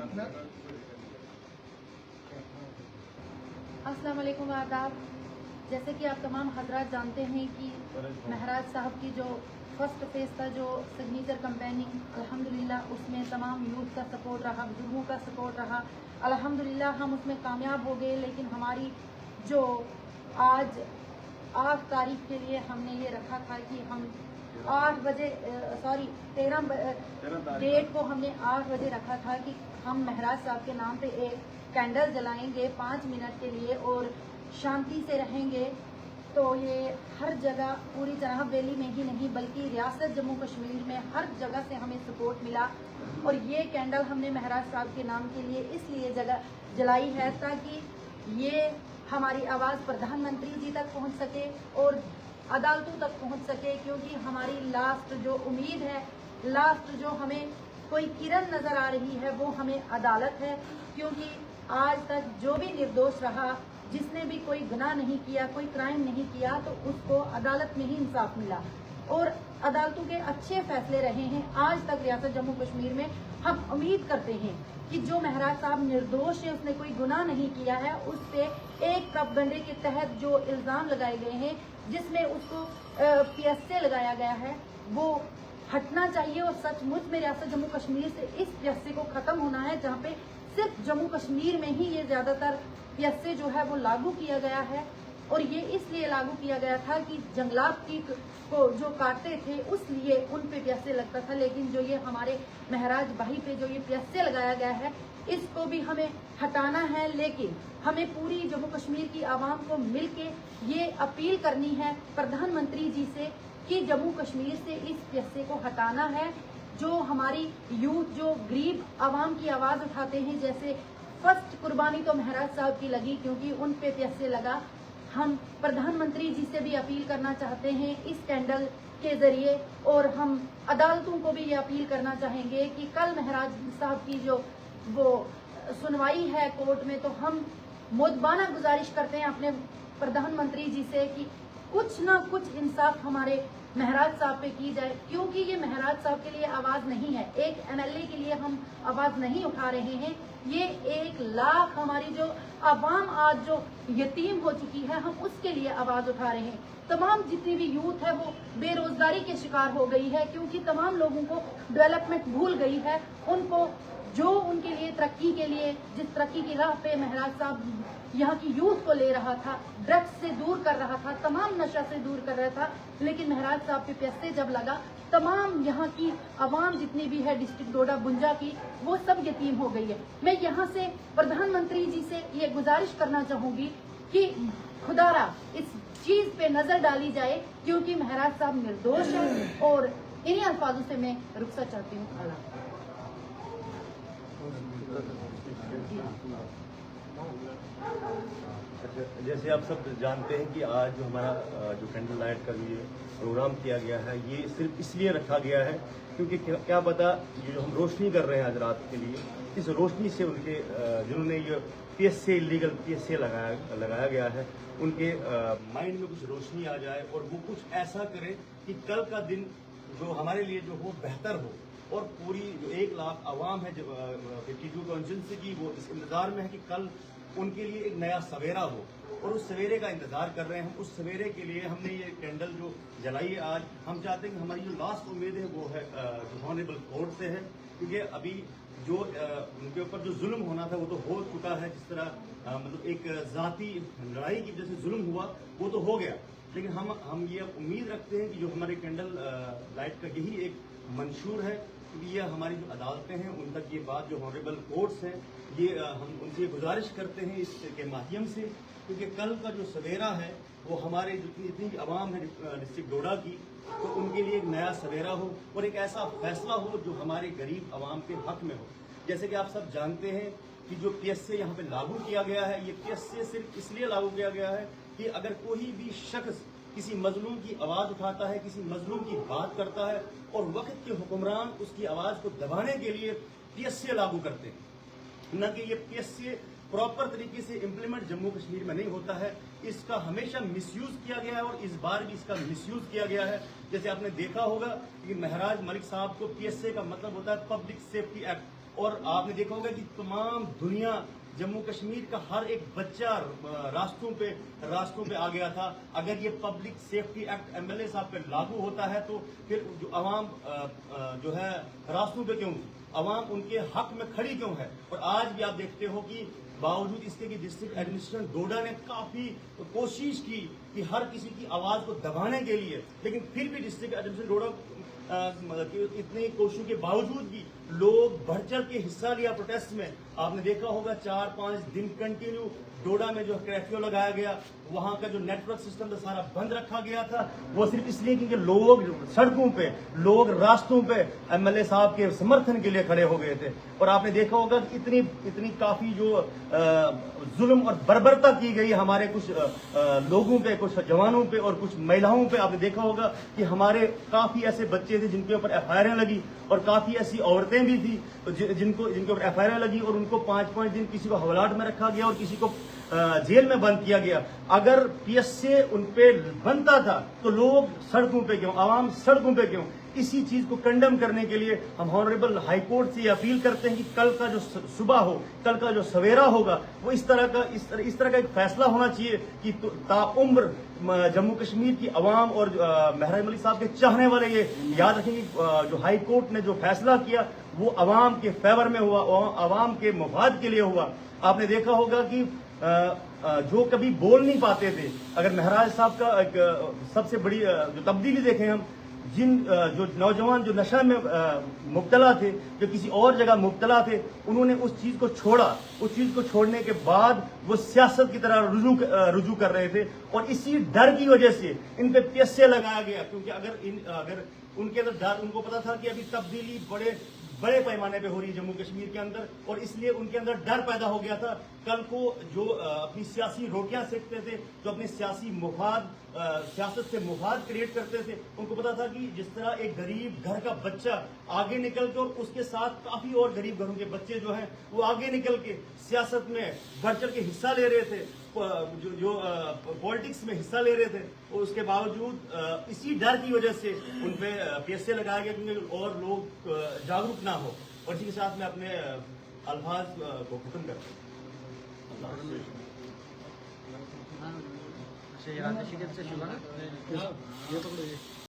अस्सलाम वालेकुम आदाब। जैसे कि आप तमाम हजरात जानते हैं कि महराज साहब की जो फर्स्ट फेज का जो सिग्नेचर कैंपेनिंग अल्हम्दुलिल्लाह उसमें तमाम यूथ का सपोर्ट रहा, बुजुर्गों का सपोर्ट रहा। अल्हम्दुलिल्लाह हम उसमें कामयाब हो गए। लेकिन हमारी जो आज 8 तारीख के लिए हमने ये रखा था कि हम 8 बजे 13 डेट को हमने 8 बजे रखा था कि हम महराज साहब के नाम पे एक कैंडल जलाएंगे 5 मिनट के लिए और शांति से रहेंगे। तो ये हर जगह पूरी तरह वैली में ही नहीं बल्कि रियासत जम्मू कश्मीर में हर जगह से हमें सपोर्ट मिला। और ये कैंडल हमने महराज साहब के नाम के लिए इसलिए जगह जलाई है ताकि ये हमारी आवाज़ प्रधानमंत्री जी तक पहुंच सके और अदालतों तक पहुंच सके। क्योंकि हमारी लास्ट जो उम्मीद है, लास्ट जो हमें कोई किरण नजर आ रही है वो हमें अदालत है। क्योंकि आज तक जो भी निर्दोष रहा, जिसने भी कोई गुनाह नहीं किया, कोई क्राइम नहीं किया, तो उसको अदालत में ही इंसाफ मिला और अदालतों के अच्छे फैसले रहे हैं आज तक रियासत जम्मू कश्मीर में। हम उम्मीद करते हैं कि जो महराज साहब निर्दोष है, उसने कोई गुनाह नहीं किया है, उस पे एक प्रोपेगेंडे के तहत जो इल्जाम लगाए गए हैं जिसमें उसको पीएसए लगाया गया है वो हटना चाहिए। और सचमुच में रियासत जम्मू कश्मीर से इस पीएसए को खत्म होना है, जहाँ पे सिर्फ जम्मू कश्मीर में ही ये ज्यादातर पीएसए जो है वो लागू किया गया है। और ये इसलिए लागू किया गया था कि जंगलात की को जो काटते थे उसलिए उन पे पीएसए लगता था। लेकिन जो ये हमारे महराज भाई पे जो ये पीएसए लगाया गया है इसको भी हमें हटाना है। लेकिन हमें पूरी जम्मू कश्मीर की आवाम को मिलके ये अपील करनी है प्रधानमंत्री जी से कि जम्मू कश्मीर से इस पीएसए को हटाना है। जो हमारी यूथ जो गरीब आवाम की आवाज उठाते हैं, जैसे फर्स्ट कुर्बानी तो महराज साहब की लगी क्योंकि उन पे पीएसए लगा। हम प्रधानमंत्री जी से भी अपील करना चाहते हैं इस कैंडल के जरिए और हम अदालतों को भी ये अपील करना चाहेंगे कि कल महराज साहब की जो वो सुनवाई है कोर्ट में, तो हम मुद्बाना गुजारिश करते हैं अपने प्रधानमंत्री जी से कि कुछ ना कुछ इंसाफ हमारे महराज साहब पे की जाए। क्योंकि ये महराज साहब के लिए आवाज नहीं है, एक एमएलए के लिए हम आवाज नहीं उठा रहे हैं। ये 1 लाख हमारी जो आवाम आज जो यतीम हो चुकी है, हम उसके लिए आवाज उठा रहे हैं। तमाम जितनी भी यूथ है वो बेरोजगारी के शिकार हो गई है क्योंकि तमाम लोगों को डेवलपमेंट भूल गई है। उनको जो उनके लिए तरक्की के लिए जिस तरक्की की राह पे महराज साहब यहाँ की यूथ को ले रहा था, ड्रग्स से दूर कर रहा था, तमाम नशा से दूर कर रहा था, लेकिन महराज साहब पे पीएसए जब लगा तमाम यहाँ की आवाम जितनी भी है डिस्ट्रिक्ट डोडा बुंजा की वो सब यतीम हो गई है। मैं यहाँ से प्रधानमंत्री जी से ये गुजारिश करना चाहूंगी कि खुदारा इस चीज पे नजर डाली जाए क्योंकि महराज साहब निर्दोष है। और इन्हीं अल्फाजों से मैं रुखसत चाहती हूँ। जैसे आप सब जानते हैं कि आज जो हमारा जो कैंडल लाइट का ये प्रोग्राम किया गया है ये सिर्फ इसलिए रखा गया है क्योंकि क्या पता ये जो हम रोशनी कर रहे हैं आज रात के लिए, इस रोशनी से उनके जिन्होंने ये पीएसए इलीगल पीएसए लगाया गया है उनके माइंड में कुछ रोशनी आ जाए और वो कुछ ऐसा करें कि कल का दिन जो हमारे लिए जो हो बेहतर हो। और पूरी जो 1 लाख आवाम है जो 52 कॉन्स्टिट्यूंसी की वो इस इंतजार में है कि कल उनके लिए एक नया सवेरा हो और उस सवेरे का इंतजार कर रहे हैं। हम उस सवेरे के लिए हमने ये कैंडल जो जलाई है आज, हम चाहते हैं कि हमारी जो लास्ट उम्मीद है वो है ऑनरेबल कोर्ट से है क्योंकि अभी जो उनके ऊपर जो जुल्म होना था वो तो हो चुका है। जिस तरह मतलब एक जाती लड़ाई की वजह से जुल्म हुआ वो तो हो गया, लेकिन हम ये उम्मीद रखते हैं कि जो हमारे कैंडल लाइट का यही एक मंशूर है क्योंकि ये हमारी जो अदालतें हैं उन तक ये बात जो ऑनरेबल कोर्ट्स हैं ये हम उनसे गुजारिश करते हैं इसके माध्यम से क्योंकि कल का जो सवेरा है वो हमारे जितनी भी आवाम है डिस्ट्रिक्ट डोडा की तो उनके लिए एक नया सवेरा हो और एक ऐसा फैसला हो जो हमारे गरीब आवाम के हक में हो। जैसे कि आप सब जानते हैं कि जो पीएसए यहाँ पे लागू किया गया है, ये पीएसए सिर्फ इसलिए लागू किया गया है कि अगर कोई भी शख्स किसी मजलूम की आवाज उठाता है, किसी मजलूम की बात करता है और वक्त के हुक्मरान उसकी आवाज को दबाने के लिए पीएसए लागू करते हैं, न कि ये पीएसए प्रॉपर तरीके से इम्प्लीमेंट जम्मू कश्मीर में नहीं होता है। इसका हमेशा मिसयूज किया गया है और इस बार भी इसका मिसयूज किया गया है। जैसे आपने देखा होगा कि महराज मलिक साहब को पीएसए का मतलब होता है पब्लिक सेफ्टी एक्ट, اور آپ نے دیکھا ہوگا کہ تمام دنیا جموں کشمیر کا ہر ایک بچہ راستوں پہ آ گیا تھا. اگر یہ public safety act M L A صاحب پہ لاگو ہوتا ہے تو پھر جو عوام جو ہے راستوں پہ کیوں تھی, عوام ان کے حق میں کھڑی کیوں ہے. اور آج بھی آپ دیکھتے ہو کہ باوجود اس کے کہ ڈسٹرکٹ ایڈمنسٹریشن ڈوڈا نے کافی کوشش کی کہ ہر کسی کی آواز کو دبانے کے لیے, لیکن پھر بھی ڈسٹرکٹ ایڈمنسٹریشن ڈوڈا اتنی کوششوں کے باوجود بھی لوگ بڑھ چڑھ کے حصہ لیا پروٹیسٹ میں. آپ نے دیکھا ہوگا 4-5 دن کنٹینیو ڈوڈا میں جو کرفیو لگایا گیا, وہاں کا جو نیٹ ورک سسٹم تھا سارا بند رکھا گیا تھا. وہ صرف اس لیے کیونکہ لوگ سڑکوں پہ, لوگ راستوں پہ ایم ایل اے صاحب کے سمرتھن کے لیے کھڑے ہو گئے تھے. اور آپ نے دیکھا ہوگا کہ اتنی کافی جو ظلم اور بربرتا کی گئی ہمارے کچھ لوگوں پہ, کچھ جوانوں پہ اور کچھ مہیلاؤں پہ. آپ نے دیکھا ہوگا کہ ہمارے کافی ایسے بچے تھے جن کے اوپر ایف آئی آر لگی, اور کافی ایسی عورتیں بھی تھی جن کے اوپر ایف آئی آر لگی, اور ان کو 5-5 دن کسی کو حوالات میں رکھا گیا اور کسی کو جیل میں بند کیا گیا. اگر پی ایس سے ان پہ بنتا تھا تو لوگ سڑکوں پہ کیوں, عوام سڑکوں پہ کیوں؟ اسی چیز کو کنڈم کرنے کے لیے ہم آنریبل ہائی کورٹ سے یہ اپیل کرتے ہیں کہ کل کا جو صبح ہو, کل کا جو سویرا ہوگا, وہ اس طرح کا ایک فیصلہ ہونا چاہیے کہ تاعمر جموں کشمیر کی عوام اور مہراج علی صاحب کے چاہنے والے یہ یاد رکھیں کہ جو ہائی کورٹ نے جو فیصلہ کیا وہ عوام کے فیور میں ہوا, عوام کے مفاد کے لیے ہوا. آپ نے دیکھا ہوگا کہ جو کبھی بول نہیں پاتے تھے, اگر مہراج صاحب کا ایک سب سے بڑی جو تبدیلی دیکھیں ہم, جو نوجوان جو نشہ میں مبتلا تھے, جو کسی اور جگہ مبتلا تھے, انہوں نے اس چیز کو چھوڑا. اس چیز کو چھوڑنے کے بعد وہ سیاست کی طرح رجوع کر رہے تھے, اور اسی ڈر کی وجہ سے ان پہ پیسے لگایا گیا. کیونکہ اگر ان کے اندر ڈر, ان کو پتا تھا کہ ابھی تبدیلی بڑے پیمانے پہ ہو رہی ہے جموں کشمیر کے اندر, اور اس لیے ان کے اندر ڈر پیدا ہو گیا تھا. کل کو جو اپنی سیاسی روٹیاں سیکتے تھے, جو اپنے سیاسی سیاست سے مفاد کریٹ کرتے تھے, ان کو پتا تھا کہ جس طرح ایک غریب گھر کا بچہ آگے نکل کے, اور اس کے ساتھ کافی اور غریب گھروں کے بچے جو ہیں وہ آگے نکل کے سیاست میں بڑھ چڑھ کے حصہ لے رہے تھے, جو پالیٹکس میں حصہ لے رہے تھے, اور اس کے باوجود اسی ڈر کی وجہ سے ان پہ پیسے لگایا گیا کیونکہ اور لوگ جاگروک نہ ہو. اور اسی کے ساتھ میں اپنے الفاظ کو ختم کرتا ہوں. اچھا, یہ شکست سے شروع